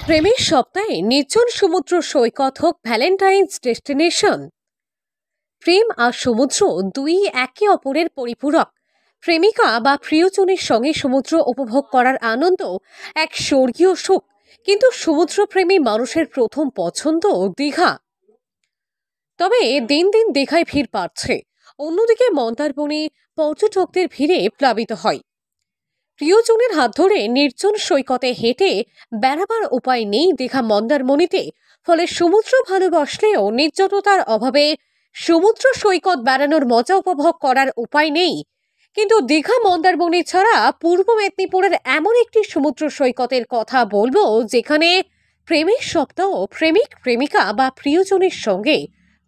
প্রেমের সপ্তাহে নির্জন সমুদ্র সৈকত হোক ভ্যালেন্টাইন্স ডেস্টিনেশন। প্রেম আর সমুদ্র দুই একে অপরের পরিপূরক। প্রেমিকা বা প্রিয়জনের সঙ্গে সমুদ্র উপভোগ করার আনন্দ এক স্বর্গীয় সুখ। কিন্তু সমুদ্রপ্রেমী মানুষের প্রথম পছন্দ দীঘা। তবে দিন দিন দীঘায় ভিড় বাড়ছে, অন্যদিকে মন্দারমণি পর্যটকদের ভিড়ে প্লাবিত হয়। প্রিয়জনের হাত ধরে নির্জন সৈকতে হেঁটে বেড়াবার উপায় নেই দীঘা মন্দারমণিতে। ফলে সমুদ্র ভালোবাসলেও নির্জনতার অভাবে সমুদ্র সৈকত বেড়ানোর মজা উপভোগ করার উপায় নেই। কিন্তু দীঘা মন্দারমণি ছাড়া পূর্ব মেদিনীপুরের এমন একটি সমুদ্র সৈকতের কথা বলবো, যেখানে প্রেমের সপ্তাহ প্রেমিক প্রেমিকা বা প্রিয়জনের সঙ্গে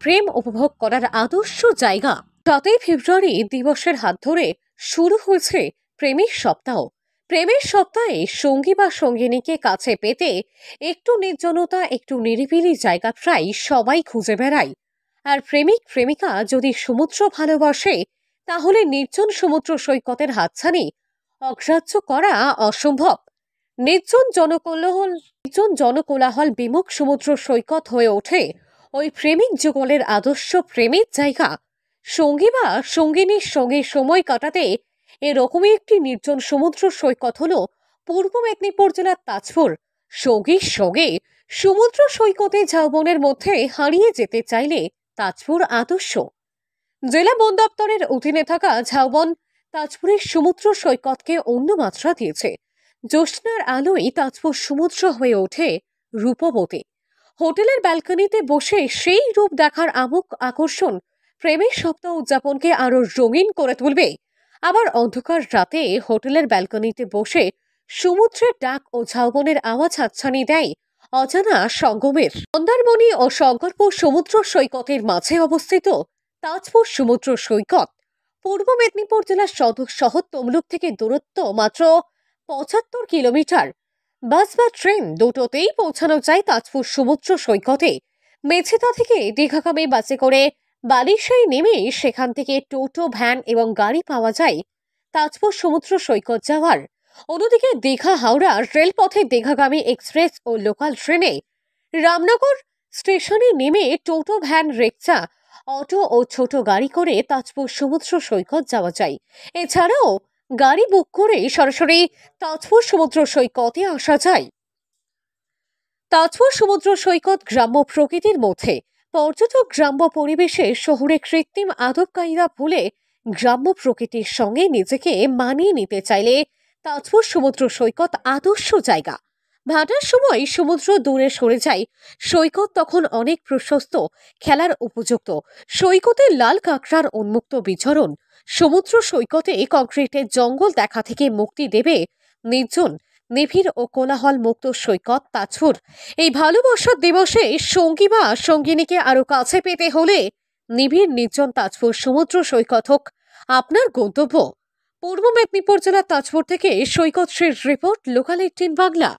প্রেম উপভোগ করার আদর্শ জায়গা। 7 ফেব্রুয়ারি দিবসের হাত ধরে শুরু হয়েছে প্রেমের সপ্তাহ। প্রেমের সপ্তাহে সঙ্গী বা সঙ্গিনীকে কাছে পেতে একটু নির্জনতা, একটু নিরিবিলি জায়গা প্রায় সবাই খুঁজে বেড়ায়। আর প্রেমিক প্রেমিকা যদি সমুদ্র ভালোবাসে, তাহলে নির্জন সমুদ্র সৈকতের হাতছানি অগ্রাহ্য করা অসম্ভব। নির্জন জনকোলাহল বিমুখ সমুদ্র সৈকত হয়ে ওঠে ওই প্রেমিক যুগলের আদর্শ প্রেমের জায়গা। সঙ্গী বা সঙ্গিনীর সঙ্গে সময় কাটাতে এরকমই একটি নির্জন সমুদ্র সৈকত হলো পূর্ব মেদিনীপুর জেলার তাজপুর। সঙ্গীর সঙ্গে সমুদ্র সৈকতে ঝাউবনের মধ্যে হারিয়ে যেতে চাইলে তাজপুর আদর্শ। জেলা বন দপ্তরের অধীনে থাকা ঝাউবন তাজপুরের সমুদ্র সৈকতকে অন্য মাত্রা দিয়েছে। জ্যোৎস্নার আলোয় তাজপুর সমুদ্র হয়ে ওঠে রূপবতী। হোটেলের ব্যালকনিতে বসে সেই রূপ দেখার আমোদ আকর্ষণ প্রেমের সপ্তাহ উদযাপনকে আরো রঙিন করে তুলবে। আবার অন্ধকার রাতে হোটেলের ব্যালকনিতে বসে সমুদ্রের ডাক ও ঝাউবনের আওয়াজ হাতছানি দেয় অজানা সঙ্গমের। মন্দারমণি ও শঙ্করপুর সমুদ্র সৈকতের মাঝে অবস্থিত তাজপুর সমুদ্র সৈকত পূর্ব মেদিনীপুর জেলার সদর শহর তমলুক থেকে দূরত্ব মাত্র 75 কিলোমিটার। বাস বা ট্রেন দুটোতেই পৌঁছানো যায় তাজপুর সমুদ্র সৈকতে। মেছেদা থেকে দীঘাগামী বাসে করে বালিশাই নেমে সেখান থেকে টোটো, ভ্যান এবং গাড়ি পাওয়া যায় তাজপুর সমুদ্র সৈকত যাওয়ার। অন্যদিকে দীঘা হাওড়া রেলপথে দীঘাগামী এক্সপ্রেস ও লোকাল ট্রেনে রামনগর স্টেশনে নেমে টোটো, ভ্যান, রিকশা, অটো ও ছোট গাড়ি করে তাজপুর সমুদ্র সৈকত যাওয়া যায়। এছাড়াও গাড়ি বুক করে সরাসরি তাজপুর সমুদ্র সৈকতে আসা যায়। তাজপুর সমুদ্র সৈকত গ্রাম্য প্রকৃতির মধ্যে। পর্যটক গ্রাম্য পরিবেশে শহুরে কৃত্রিম আদব কায়দা ভুলে গ্রাম্য প্রকৃতির সঙ্গে নিজেকে মানিয়ে নিতে চাইলে তাজপুর সমুদ্র সৈকত আদর্শ জায়গা। ভাটার সময় সমুদ্র দূরে সরে যায়, সৈকত তখন অনেক প্রশস্ত, খেলার উপযুক্ত। সৈকতে লাল কাঁকড়ার উন্মুক্ত বিচরণ। সমুদ্র সৈকতে কংক্রিটের জঙ্গল দেখা থেকে মুক্তি দেবে নির্জন, নিবিড় ও কোলাহল মুক্ত সৈকত তাজপুর। এই ভালোবাসার দিবসে সঙ্গী বা সঙ্গিনীকে আরো কাছে পেতে হলে নিবিড় নির্জন তাজপুর সমুদ্র সৈকত হোক আপনার গন্তব্য। পূর্ব মেদিনীপুর জেলার তাজপুর থেকে সৈকত শ্রীর রিপোর্ট, লোকাল 18 বাংলা।